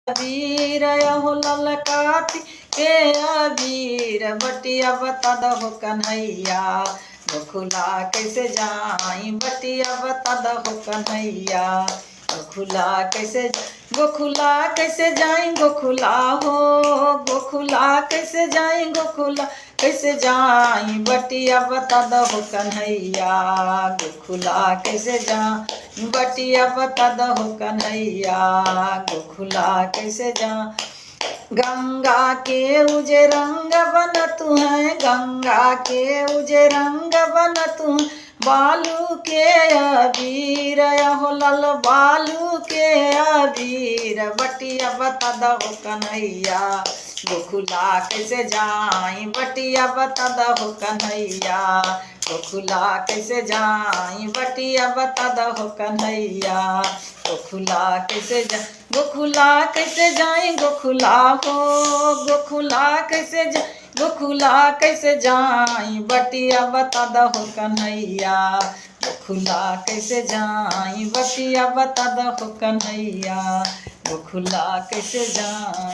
वीर हो ललकाती के अबीर बटिया बता दहो कन्हैया गोखुला कैसे जाई बटिया बता दहो कन्हैया गोखुला कैसे जाई गोखुला हो गोखुला कैसे जाई गोखुला कैसे जाई बटिया बता दहो कन्हैया गोखुला कैसे जाई बटिया बता दहो कन्हैया गोखुला कैसे जा गंगा के उजे रंग बन तू है गंगा के उजे रंग बन तू बालू के अबीर हो लल बालू के अबीर बटिया बता दहो कन्हैया गोखुला कैसे जाई बटिया बता दहो कन्हैया गोखुला कैसे जाई बटिया बता दहो कन्हैया गोखुला कैसे जा गोखुला कैसे जाई गोखुला हो गोखुला कैसे जाई बटिया बता दहो कन्हैया गोखुला कैसे जाई बटिया बता दहो कन्हैया गोखुला कैसे जाई।